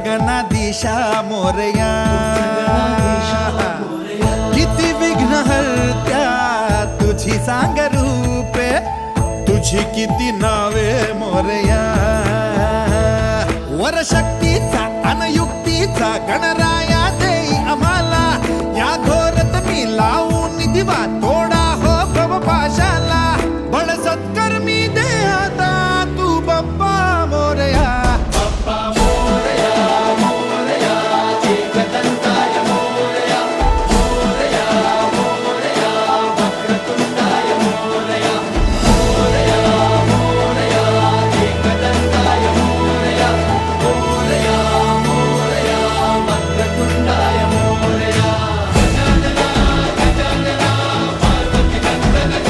गणाधीशा मोरया किती विघ्न हरत्या तुझी सांग रूपे तुझी किती नावे मोरया वर शक्तीचा अनयुक्तीचा गणराया देई आम्हाला या घोरत मी लावून दिवा तोडा हो भवपाशा